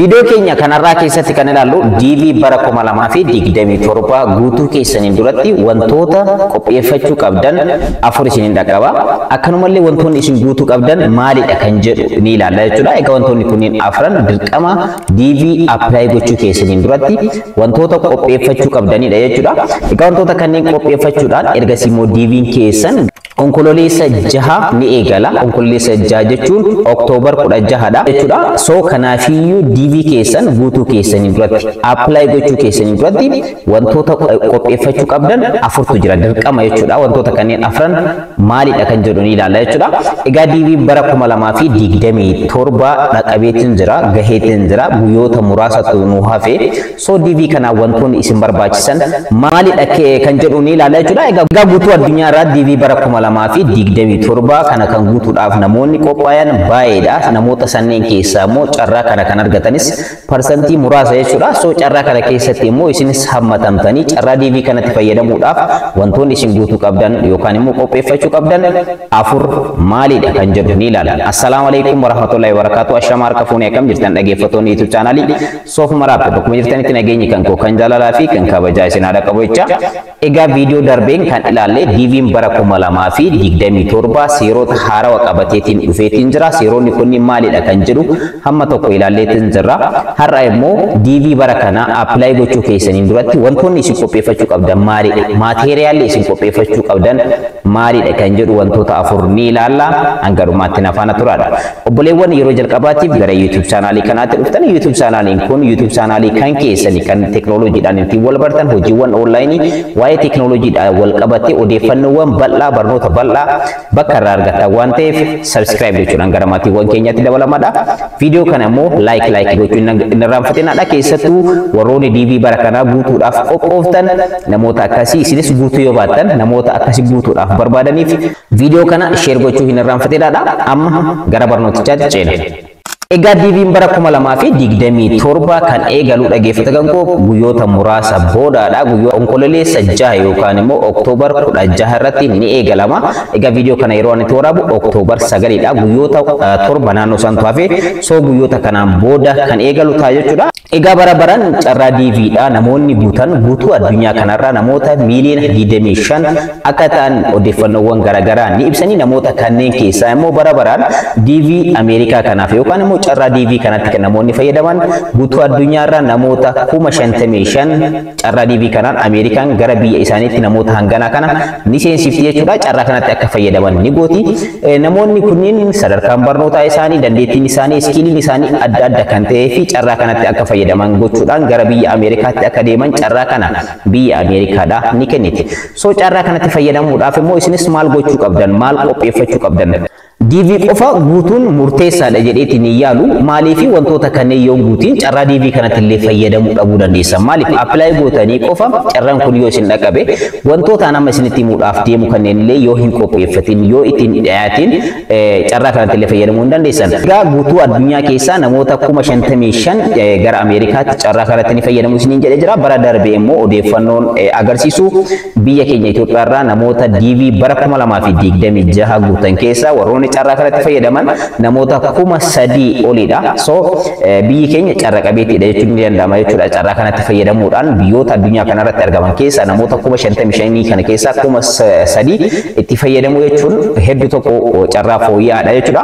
Video keenya kanarraa keessatti kan ilaallu DV bara 2027 guutuu keessaniin duratti wantoota qopheeffachuu qabdan afur isiniin dhaqqaba. Akkanumallee wantoonni isin guutuu qabdan maalidha kan jedhu ni ilaalla jechuudha. Egaa wantoonni kunniin afran dirqama DV apply gochuu keessaniin duratti wantoota qopheeffachuu qabdanidha jechuudha. Egaa wantoota kanneen qopheeffachuudhaan ergasii immoo DV'n keessan onkololeessa 6 ni eegala. Onkololeessa 6 jechuun Oktoobar 16 dha jechuudha. So kanaafiyyuu DV keessan guutuu keessaniin duratti apply gochuu keessaniin duratti wantoota qopheeffachuu qabdan afurtu jira dirqama jechuudha. Wantoota kanneen afran maalidha kan jedhu ni ilaalla jechuudha. Egaa DV bara 2027 dhaqabeetiin jira, gaheetiin jira, guyyoota muraasatu nu hafe. So DV kana wantoonni isin barbaachisan maalidha kan jedhu ni ilaalla jechuudha. Egaa guutuu addunyaa irraa DV bara 2027 kana kan guutuudhaaf namoonni qophaa'an baay'eedha. Namoota sanneen keessaa immoo carraa kana kan argatanis parsantii muraasa jechuudha. So carraa kana keessatti immoo isinis hammatamtanii carraa DV kanatti fayyadamuudhaaf wantoonni isin guutuu qabdan yookaan immoo qopheeffachuu qabdan afur maalidha kan jedhu ni ilaalla. Assalaamu alaykum warahmatullahi wabarakatuh. Ashama harka fuunee akkam jirtan dhaggeeffattoonni YouTube chaanalii Soof Maraab akkuma jirtanitti nageenyi kan koo kan jaalalaa fi kan kabajaa isin haadha qabu jecha. Egaa viidiyoo darbeen kan ilaalle DV'n bara 2027 seerota haarawaa qabateetiin dhufeetiin jira. Seeronni kunniin maalidha kan jedhu hamma tokko ilaalleetiin jirra. Har'a immoo DV bara kana apply gochuu keessaniin duratti wantoonni isin qopheeffachuu qabdan maalidha? Maateeriyaalli isin qopheeffachuu qabdan maalidha kan jedhu wantoota afur ni ilaalla. Hanga dhumaatti na faana turaadha. Obboleewwan yeroo jalqabaatiif gara YouTube chaanalii kanaatti dhuftan YouTube chaanaliin kun YouTube chaanalii kan keessanii kan teknooloojiidhaan ittiin wal bartan hojiiwwan onlaayinii waa'ee teknooloojiidhaan wal qabatee odeeffannoowwan bal'aa barnoota bal'aa bakka irraa argattan waan ta'eef subscribe jechuudhaan gara maatiiwwan keenyatti dabalamadha. Viidiyoo kana immoo like gochuun hin irraanfatinadha. Keessattuu warroonni DV bara kanaa guutuudhaaf qophooftan namoota akkasii isinis guutuu yoo baattan namoota akkasii guutuudhaaf barbaadaniif viidiyoo kana share gochuu hin irraanfatinadha. Amma gara barnootichaatti ceena. Egaa DV'n bara 2027 kan eegalu dhaggeeffattoota koo guyyoota muraasa boodaadha. Guyyaa onkololeessa 6 yookaan immoo Oktoobar 16 irratti ni eegalama. Egaa viidiyoo kana yeroo ani waraabu Oktoobar 9 dha. Guyyoota torba naannoo santu hafe so guyyoota kanaan booda kan eegalu ta'a jechuudha. Egaa bara baraan carraa DV'dha namoonni guutuu addunyaa kanarraa namoota miiliyoona 25 akka ta'an odeeffannoowwan garaagaraa ni ibsanii namoota kanneen keessaa immoo bara baraan DV Ameerikaa kanaaf yookaan immoo carraa DV kanatti kan namoonni fayyadaman guutuu addunyaarraa namoota 55,000 carraa DV kanaan Ameerikaan gara biyya isaaniitti namoota hanganaa kana ni seensifti jechuudha. Carraa kanatti akka fayyadaman ni gooti. Namoonni kunniin sadarkaan barnootaa isaanii, dandeettiin isaanii, iskiiliin isaanii adda adda kan ta'ee fi carraa kanatti akka fayyadaman gochuudhaan gara biyya Ameerikaatti akka deeman carraa kana biyya Ameerikaadhaa ni kenniti. So carraa kanatti fayyadamuudhaaf immoo isinis maal gochuu qabdan? Maal qopheeffachuu qabdan? DV qofa guutuun murteessaadha jedheetiin yaalu maaliif wantoota kanneen yoo guutiin carraa DV kanatti illee fayyadamuu dhabuu dandeessan. Maaliif apply gootanii qofa carraan kun yoo isin dhaqabe wantoota nama isinitti himuudhaaf deemu kanneen illee yoo hin qopheeffatin yoo ittiin dhiyaatin carraa kanatti illee fayyadamuu hin dandeessan. Egaa guutuu addunyaa keessaa namoota 55,000 gara Ameerikaatti carraa kanatti ni fayyadamu isiniin jedhee jira. Bara darbee immoo odeeffannoon agarsiisu biyya keenya Itoophiyaa irraa namoota DV bara 2026 guutan keessaa warroonni carraa kanatti fayyadaman namoota 3,000 olidha. So biyyi keenya carraa qabeettiidha jechuun ni danda'ama jechuudha. Carraa kanatti fayyadamuudhaan biyyoota addunyaa kanarratti argaman keessaa namoota 55,000 kana keessaa 3,000 itti fayyadamu jechuun hedduu tokko carraa fooyya'aadha jechuudha.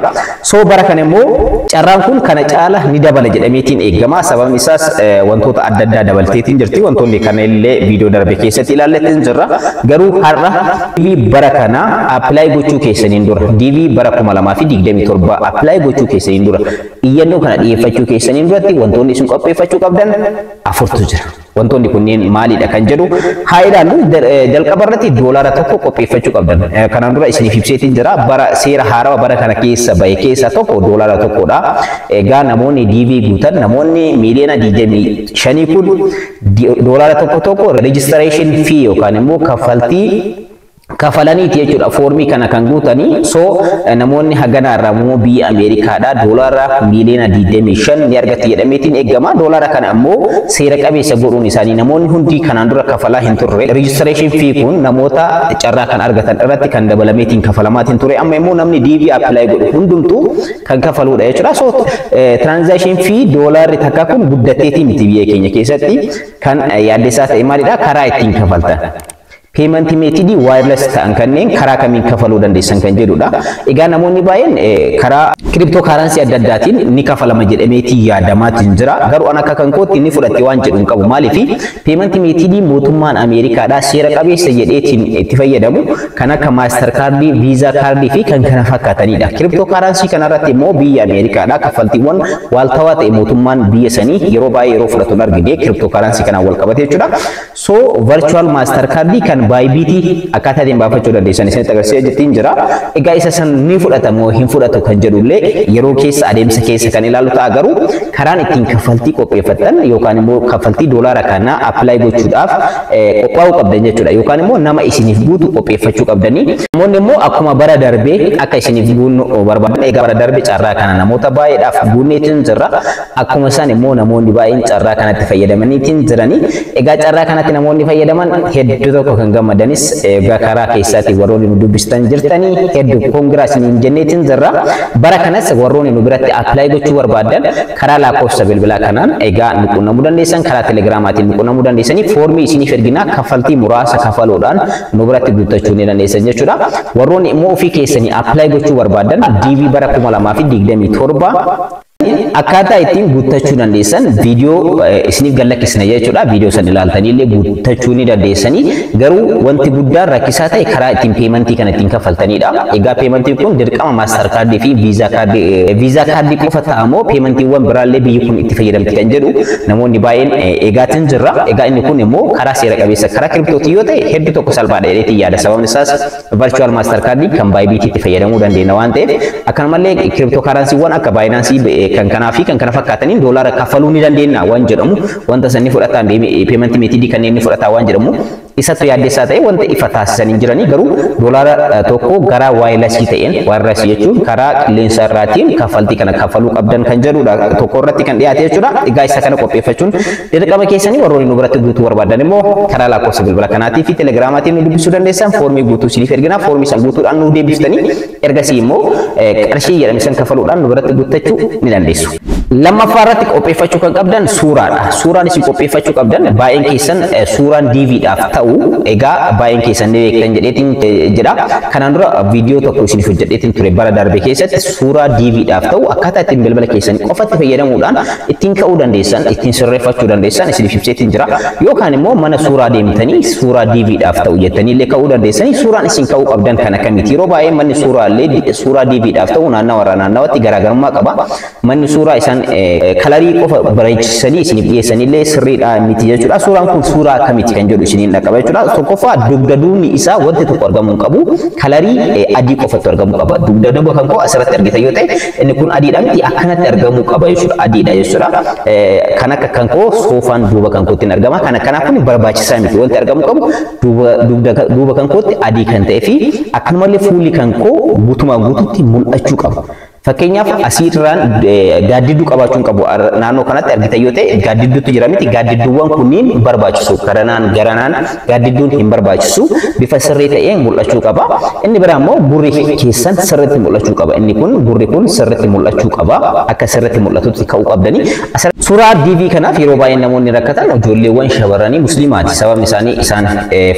So bara kana immoo carraan kun kana caala ni dabala jedhameetiin eegama. Sababni isaas wantoota adda addaa dabalteetiin jirti. Wantoonni kana illee viidiyoo darbe keessatti ilaalleetiin jirra. Garuu har'a DV bara kana apply gochuu keessaniin dura DV bara 2027 apply gochuu keessaniin dura iyyannoo kana dhiyeeffachuu keessaniin duratti wantoonni isin qopheeffachuu qabdan afurtu jira. Wantoonni kunneen maalidha kan jedhu haa ilaallu. Jalqaba irratti doolaara tokko qopheeffachuu qabdan. Kanaan dura isiniif ibseetiin jira. Bara seera haarawaa bara kana keessa bahe keessaa tokko doolaara tokkodha. Egaa namoonni DV guutan namoonni miiliyoona 25 kun doolaara tokko registration fee yookaan immoo kaffaltii kafalaniiti jechuudha foormii kana kan guutanii so namoonni hagana irraa immoo biyya Ameerikaadhaa doolaara miiliyoona 25 ni argatti jedhameetiin eegama doolaara kana ammoo seera qabeessa godhuun isaanii namoonni hundi kanaan dura kafalaa hin turre registration fee kun namoota carraa kan argatan irratti kan dabalameetiin kafalamaatti ture amma immoo namni DV apply godhu hundumtuu kan kafaluudha jechuudha so transaction fee doolaarri takka kun guddateetiin miti biyya keenya keessatti kan yaaddeessaa ta'e maalidha karaa ittiin kafaltan payment method wireless ta'an kanneen karaa kamiin kafaluu dandeessan kan jedhudha. Egaa namoonni baay'een karaa cryptocurrency adda addaatiin ni kafalama jedhameetii yaadamaatiin jira. Garuu an akka kan kootti ni fudhatte waan jedhu hin qabu. Maaliif payment method mootummaan Ameerikaadhaa seera qabeessa jedheetiin itti fayyadamu kan akka Mastercard, Visa card fi kan kana fakkaatanidha. Cryptocurrency kanarratti immoo biyya Ameerikaadhaa kaffaltiiwwan waaltawaa ta'e mootummaan biyya sanii yeroo baay'ee yeroo fudhatu argine cryptocurrency kanaan wal qabate jechuudha. So virtual Mastercard kan Bybit akkaataan baafachuu dandeessan isinitti agarsiisaa jirtiin jira. Egaa isa san ni fudhatamoo hin fudhatu kan jedhullee yeroo keessa adeemsa keessa kan ilaalu ta'a garuu karaan ittiin kaffaltii qopheeffatan yookaan immoo kaffaltii doolaara kana apply gochuudhaaf qophaa'uu qabdan jechuudha yookaan immoo nama isiniif guutu qopheeffachuu qabdanii. Namoonni immoo akkuma bara darbee akka isiniif guunnu barbaadan egaa bara darbee carraa kana namoota baay'eedhaaf guunneetiin jirra. Akkuma isaan immoo namoonni baay'een carraa kanatti fayyadamaniitiin jiranii. Egaa carraa kanatti namoonni fayyadaman hedduu tokko kan gammadanis karaa keessatti warroonni nu dubbistan jirtanii hedduu koongiraasii jenneetiin jirra. Bara kanas warroonni nu biratti apply gochuu barbaadan karaa lakkoofsa bilbilaa kanaan egaa nu quunnamuu dandeessan karaa telegiraamaatiin nu quunnamuu dandeessanii foormii isiniif erginaa kaffaltii muraasa kafaluudhaan nu biratti guuttachuu ni dandeessan jechuudha. Warroonni immoo ofii keessanii apply gochuu barbaadan DV bara 2027 akkaataa ittiin guuttachuu dandeessan viidiyoo isiniif gallakkisna jechuudha. Viidiyoo san ilaaltanii illee guuttachuu ni dandeessanii garuu wanti guddaan rakkisaa ta'e karaa ittiin peementii kana ittiin kaffaltanidha. Egaa peementiin kun dirqama Mastercard fi Visa card qofa ta'amoo peementiiwwan biraallee biyyi kun itti fayyadamti kan jedhu namoonni baay'een eegaatiin jirra. Egaa inni kun immoo karaa seera qabeessa karaa kiriptootii yoo ta'e hedduu tokko salphaadha jedheetiin yaada. Sababni isaas virtual Mastercard kan Bybit itti fayyadamuu dandeenya waan ta'eef akkanumallee kiriptookaransiiwwan akka Binance kan kanaa fi kan kana fakkaataniin doolaara kaffaluu ni dandeenya waan jedhamu wanta sanni fudhataan payment method kanneen ni fudhataa waan jedhamu isatu yaaddeessaa ta'e wanta ifa taasisanii jiranii garuu doolaara tokko gara wireless ta'een wireless jechuun karaa qilleensa irraatiin kaffaltii kana kaffaluu qabdan kan jedhudha tokko irratti kan dhiyaate jechuudha. Egaa isa kana qopheeffachuun dirqama keessanii warroonni nu biratti guutuu barbaadan immoo karaa lakkoofsa bilbila kanaatii fi telegiraamaatiin nu dubbisuu dandeessan foormii guutuu isiniif ergina foormii san guutuudhaan nu deebiftanii ergasii immoo qarshii jedhame san kaffaluudhaan nu biratti guuttachuu ni dandeessu. Lammaffaa irratti qopheeffachuu kan qabdan suuraadha. Suuraan isin qopheeffachuu qabdan baay'een keessan suuraan DVdhaaf ta'u egaa baay'een keessan ni beektan jedheetiin jedha. Kanaan dura viidiyoo tokko isiniif hojjedheetiin ture bara darbe keessatti suuraa DVdhaaf ta'u akkaataa ittiin bilbila keessan qofatti fayyadamuudhaan ittiin ka'uu dandeessan ittiin sirreeffachuu dandeessan isiniif ibseetiin jira. Yookaan immoo mana suuraa deemtanii suuraa DVdhaaf ta'u jettanii illee ka'uu dandeessanii suuraan isin ka'uu qabdan kan akkamiiti. Yeroo baay'ee manni suuraallee suuraa DVdhaaf ta'u naannawatti garaagarummaa qaba. Manni suuraa isaan kalarii qofa bareechisanii isiniif dhiyeessanillee sirriidha miti jechuudha. Suuraan kun suuraa akkamiiti kan jedhu isiniin dhaqqaba jechuudha. Tokkoffaa dugda duubni isaa wanti tokko argamuu hin qabu. Kalarii adii qofatu argamuu qaba. Dugda duuba kan koo asirratti argitan yoo ta'e inni kun adiidha miti akkanatti argamuu qaba jechuudha. Adiidha jechuudha. Kan akka kan koo soofaan duuba kan kootti argama. Kana kanaaf kun barbaachisaa miti wanti argamuu qabu duuba kan kootti adii kan ta'ee fi akkanumallee fuulli kan koo guutumaan guututti mul'achuu qaba. Fakkeenyaaf asirraan gaaddidduu qabaachuun qabu naannoo kanatti argitan yoo ta'e gaaddidduutu jira miti gaaddidduuwwan kunniin barbaachisu garanaan gaaddidduun hin barbaachisu bifa sirrii ta'een mul'achuu qaba. Inni biraa immoo gurri keessan sirriitti mul'achuu qaba. Inni kun gurri kun sirriitti mul'achuu qaba. Akka sirriitti mul'atutti ka'uu qabdanii. Suuraa DV kanaaf yeroo baay'ee namoonni rakkatan ijoolleewwan shamarranii musliimaati. Sababni isaanii isaan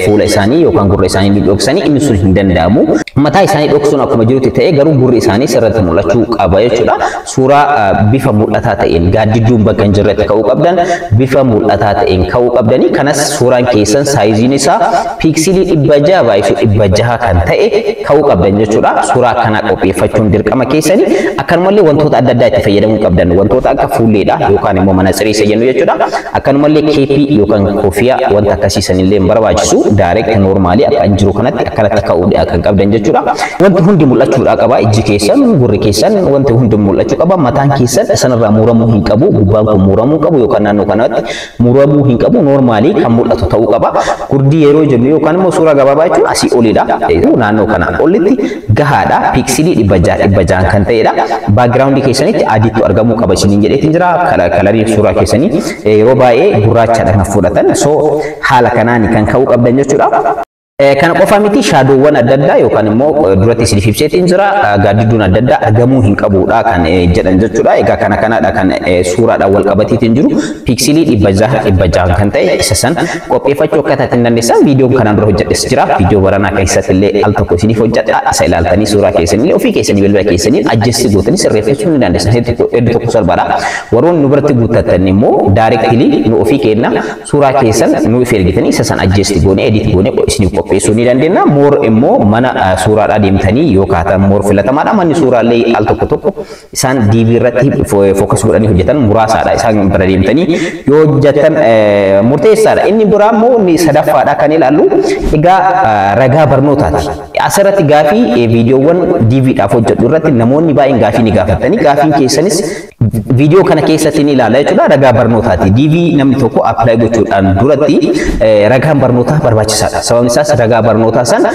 fuula isaanii yookaan gurra isaanii dhoksanii inni sun hin danda'amu. Mataa isaanii dhoksuun akkuma jirutti ta'e garuu gurri isaanii sirriitti mul'achuu qaba jechuudha. Suuraa bifa mul'ataa ta'een gaaddidduun bakka hin jirretti ka'uu qabdan bifa mul'ataa ta'een ka'uu qabdanii. Kanas suuraan keessan saayiziin isaa piiksilii 600 baay'isu 600 kan ta'e ka'uu qabdan jechuudha. Suuraa kana qopheeffachuun dirqama keessanii akkanumallee wantoota adda addaa itti fayyadamuu qabdan wantoota akka fuulleedha yookaan immoo manatsirii isa jennu jechuudha. Akkanumallee keepii yookaan koofiyaa wanta akkasiisan illee barbaachisu direct normaalii akka jiru kanatti akkanatti ka'uu kan qabdan jechuudha. Wanti hundi mul'achuudha qaba ijji keessan gurri keessan keessan wanti hundum mul'achuu qaba. Mataan keessan sanarraa muramuu hin qabu. Gubbaan kun muramuu qabu yookaan naannoo kanatti muramuu hin qabu. Normaalii kan mul'atu ta'uu qaba. Gurdii yeroo jennu yookaan immoo suuraa gabaabaa jechuun asii olidha. Naannoo kanaan olitti gahaadha. Piiksilii 600 kan ta'edha. Baakgiraawundii keessanitti adiitu argamuu qaba isiniin jedheetiin jira. Kalarii suuraa keessanii yeroo baay'ee gurraachadha kan fudhatan. So haala kanaan kan ka'uu qabdan jechuudha. Kana qofa miti shaadoowwan adda addaa yookaan immoo duratti isiniif ibseetiin jira gaaddiduun adda addaa argamuu hin qabuudha kan jedhan jechuudha. Egaa kanadha kan suuraadhaan wal qabateetiin jiru piiksilii 600 kan ta'e isa san qopheeffachuu akka taateen dandeessan viidiyoon kanaan dura hojjedhes jira. Viidiyoo baranaa keessatti illee al tokko isiniif hojjedha. Isa ilaaltanii suuraa keessanii ofii keessanii bilbila keessanii ajjeessi gootanii sirreeffachuu ni dandeessan. Hedduu tokko salphaadha. Warroonni nu biratti guuttatan immoo daayireektilii nu ofii kenna suuraa keessan nu ergitanii isa san ajjeessi goone edit goone isiniif qopheessuu ni dandeenya. Moor immoo mana suuraadhaa deemtanii yoo kaatan moor filatamaadha. Manni suuraallee al tokko isaan DV irratti fookas godhanii hojjetan muraasaadha. Isaan bira deemtanii yoo hojjetan murteessaadha. Inni biraa immoo inni sadaffaadha kan ilaallu egaa ragaa barnootaati. Asirratti gaafii viidiyoowwan DVdhaaf hojjedhu irratti namoonni baay'een gaafii ni gaafatanii gaafiin keessanis viidiyoo kana keessatti ni ilaala jechuudha. Ragaa barnootaati. DV namni tokko appilaayi gochuudhaan duratti ragaan barnootaa barbaachisaadha. Sababni isaas ragaa barnootaa san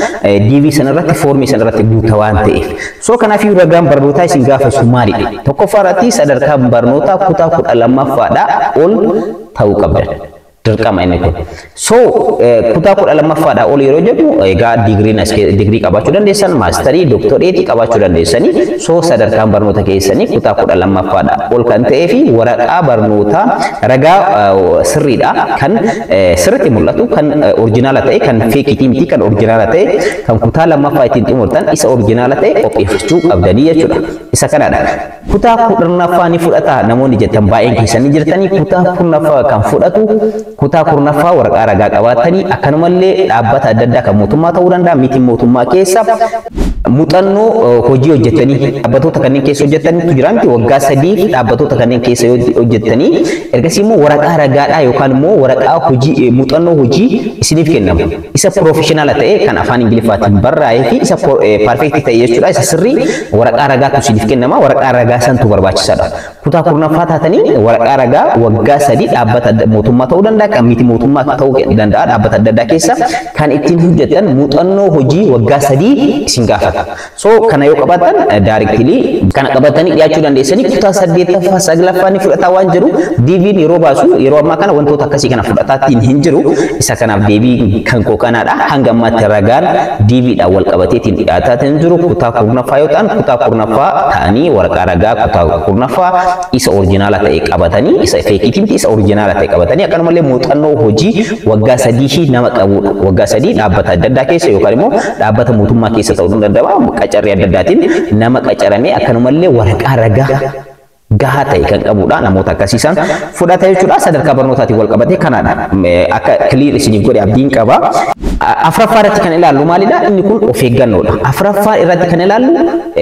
DV sanarratti foormii sanarratti guutaa waan ta'eef. So kanaafuu ragaan barnootaa isin gaafatu maalidha? Tokkoffaarratti sadarkaan barnootaa kutaa 12ffaadhaa ol ta'uu qabdan. Dirqama inni kun. So kutaa 12ffaadhaa ol yeroo jedhu egaa digirii qabaachuu dandeessan, maasterii, dooktoreetii qabaachuu dandeessanii. So sadarkaan barnoota keessanii kutaa 12ffaadhaa ol kan ta'ee fi waraqaa barnootaa ragaa sirriidha kan sirriitti mul'atu kan oriijinaala ta'e kan feekitii miti kan oriijinaala ta'e kan kutaa 2ffaa ittiin xumurtan isa oriijinaala ta'e qopheeffachuu qabdanii jechuudha. Isa kanadha. Kutaa 10ffaa ni fudhata namoonni jettan baay'een keessanii jirtanii kutaa 10ffaa kan fudhatu kutaa 10ffaa waraqaa ragaa qabaatanii akkanumallee dhaabbata adda addaa kan mootummaa ta'uu danda'a miti mootummaa keessa muuxannoo hojii hojjettanii dhaabbattoota kanneen keessa hojjettaniitu jira miti waggaa 3 dhaabbattoota kanneen keessa hojjettanii ergasii immoo waraqaa ragaadhaa yookaan immoo waraqaa hojii muuxannoo hojii isiniif kennamu isa piroofeshinaala ta'e kan afaan ingiliffaatiin barraa'ee fi isa parfeektii ta'e jechuudha. Isa sirrii waraqaa ragaatu isiniif kennama. Waraqaa ragaa santu barbaachisaadha. Kutaa 10ffaa taatanii waraqaa ragaa waggaa 3 dhaabbata mootummaa ta'uu danda'a kan miti mootummaa ta'uu danda'a dhaabbata adda addaa keessa kan ittiin hojjetan muuxannoo hojii waggaa 3 isin gaafata. So kana yoo qabaatan daayireektilii kana qabatanii dhiyaachuu dandeessanii kutaa 8ffaa 9ffaa ni fudhataa waan jiru DV'n yeroo baasu yeroo ammaa kana wantoota akkasii kana fudhataatiin hin jiru. Isa kanaaf deebii kan kookanaadha. Hanga ammaatti ragaan DVdhaan wal qabateetiin dhiyaataatiin jiru kutaa 10ffaa yoo ta'an kutaa 10ffaa ta'anii waraqaa ragaa kutaa 10ffaa isa oriijinaala ta'e qabatanii isa feekitii miti isa oriijinaala ta'e qabatanii akkanumallee muuxannoo hojii waggaa 3 nama qabudha. Waggaa 3 dhaabbata adda addaa keessa yookaan immoo dhaabbata mootummaa keessa ta'uu danda'a. Qacarrii adda addaatiin nama qacaramee akkanumallee waraqaa ragaa gahaa ta'e kan qabudha. Namoota akkasiisan fudhata jechuudha. Sadarkaa barnootaatiin wal qabatee kanaadha. Akka kiliir isiniif godhe abdiin qaba. Afuraffaa irratti kan ilaallu maalidha? Inni kun of eeggannoodha. Afuraffaa irratti kan ilaallu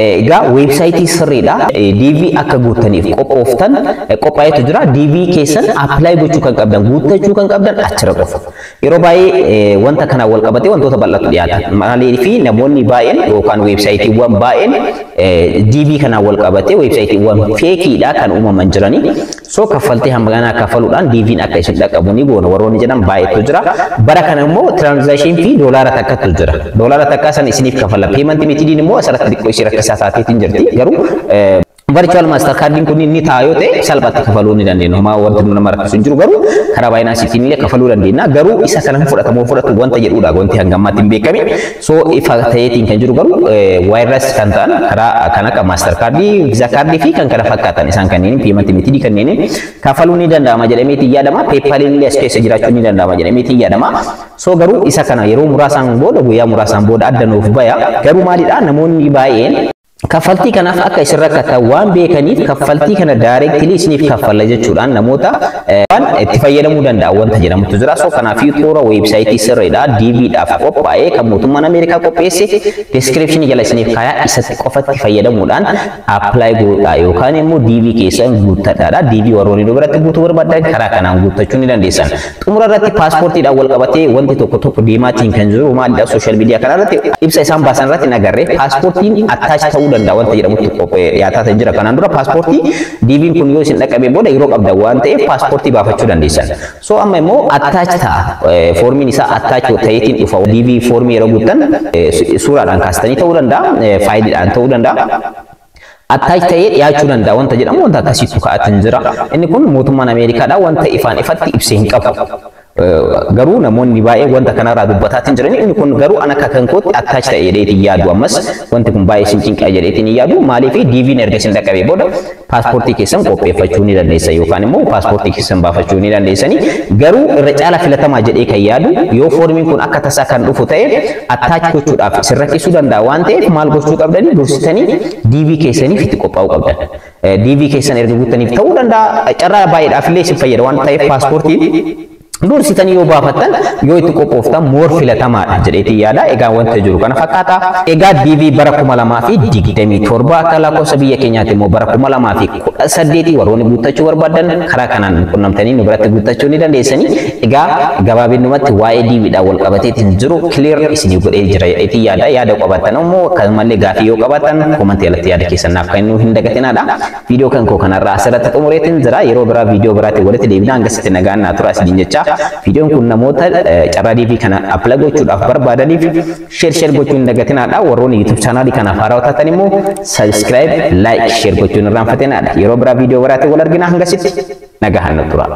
egaa weebsaayitii sirriidha. DV akka guuttaniif qophooftan qophaa'etu jira. DV keessan appilaayi gochuu kan qabdan guuttachuu kan qabdan achirra qofa. Yeroo baay'ee wanta kana wal qabatee wantoota bal'atu dhiyaata. Maaliif namoonni baay'een yookaan weebsaayitiiwwan baay'een DV kanaan wal qabatee weebsaayitiiwwan feekiidha kan uumaman jiranii. So kaffaltii hamganaa kaffaluudhaan DV'n akka isin dhaqqabu ni goona warroonni jedhan baay'eetu jira. Bara kana immoo tiraanzakshinii fi doolaara takkatu jira. Doolaara takkaa san isiniif kaffala. Peemantii mitiidiin immoo asirratti xiqqoo ishee rakkisaa taateetiin jirti. Garuu virtual master cardin kun inni taayoo ta'e salphaatti kafaluu ni dandeenya. Homaa wanti nama rakkisu hin jiru garuu karaa baay'inaasiitiin illee kafaluu dandeenya. Garuu isa kana fudhatamoo fudhatu wanta jedhudha wanti hanga ammaatti hin beekame. So ifa ta'eetiin kan jiru garuu wireless kan ta'an karaa kan akka master cardii, visa cardii fi kan kana fakkaatan isaan kanneen peemantii mitiidii kanneen kafaluu ni danda'ama jedhameetiin yaadama. PayPal illee as keessa jiraachuu ni danda'ama jedhameetiin yaadama. So garuu isa kana yeroo muraasaan booda guyyaa muraasaan booda adda nuuf baya. Garuu maalidha namoonni baay'een kaffaltii kanaaf akka isin rakkatan waan beekaniif kaffaltii kana daayireektilii isiniif kaffalla jechuudhaan namoota waan itti fayyadamuu danda'a wanta jedhamutu jira. So kanaaf toora websaayitii sirriidha DV dhaaf qophaa'ee kan mootummaan Ameerikaa qopheesse description jala isiniif kaayaa isatti qofatti fayyadamuudhaan apply godhaa yookaan immoo DV keessan guuttadhaadha. DV warroonni biratti guutuu barbaadan karaa kanaan guuttachuu ni dandeessan. Xumura irratti paaspoortiidhaan wal qabatee wanti tokko deemaatiin kan jiru maalidha social media kana irratti ibsa isaan baasan irratti nagarree paaspoortiin attach ta'uu danda'a wanta jedhamutti dhiyaataa jira. Kanaan dura paaspoortii DV'n kun yoo isin dhaqqabee booda yeroo qabdan waan ta'eef paaspoortii baafachuu dandeessan. So amma immoo attach ta'a foormiin isaa attach ta'eetiin dhufa. DV foormii yeroo guuttan suuraadhaan kaastanii ta'uu danda'a faayiliidhaan ta'uu danda'a. Attach ta'ee dhiyaachuu danda'a wanta jedhamu wanta akkasiitu ka'atin jira. Inni kun mootummaan Ameerikaadha wanta ifaan ifatti ibsee hin qabu. Garuu namoonni baay'ee wanta kanarraa dubbataatiin jiran inni kun garuu ana akka kan kootti attach ta'ee dheetiin yaadu ammas wanti kun baay'ee isin cinqaa jedheetiin yaadu maaliif DV'n erga isin dhaqqabee booda paaspoortii keessan qopheeffachuu ni dandeessan yookaan immoo paaspoortii keessan baafachuu ni dandeessani. Garuu irra caala filatamaa jedhee kan yaadu yoo foormiin kun akka tasaa kan dhufu ta'e attach gochuudhaaf isin rakkisuu danda'a waan ta'eef maal gochuu qabdanii dursitanii DV keessaniif itti qophaa'uu qabdan. DV keessan erga guuttaniif ta'uu danda'a carraa baay'eedhaaf illee isin fayyada waan ta'eef paaspoortiin dursitanii yoo baafattan yoo itti qophooftan moor filatamaadha jedheetii yaada. Egaa wanta jiru kana fakkaata. Egaa DV bara 2027 akka lakkoofsa biyya keenyaatti immoo bara 2018 warroonni guuttachuu barbaadan karaa kanaan qunnamtanii nu biratti guuttachuu ni dandeessanii. Egaa gabaabinumatti waa'ee DVdhaan wal qabateetiin jiru clear isinii godhee jira jedheetii yaada. Yaada qabaattan immoo akkasumallee gaafii yoo qabaattan komantii alatti yaada keessan naaf kennuu hin dagatinaadha. Viidiyoo kan koo kanarraa asirratti xumureetiin jira. Yeroo biraa viidiyoo biraatti walitti deebinaa hangasitti nagaan naa tura isiniin jecha. Videoon kun namoota carraa DV kana apply gochuudhaaf barbaadaniif share gochuun hin dagatinaadha. Warroonni YouTube channel kanaaf haaraa taatan immoo subscribe, like, share gochuun irraanfatinaadha. Yeroo biraa viidiyoo biraatti wal argina hangasitti nagaan nu tura.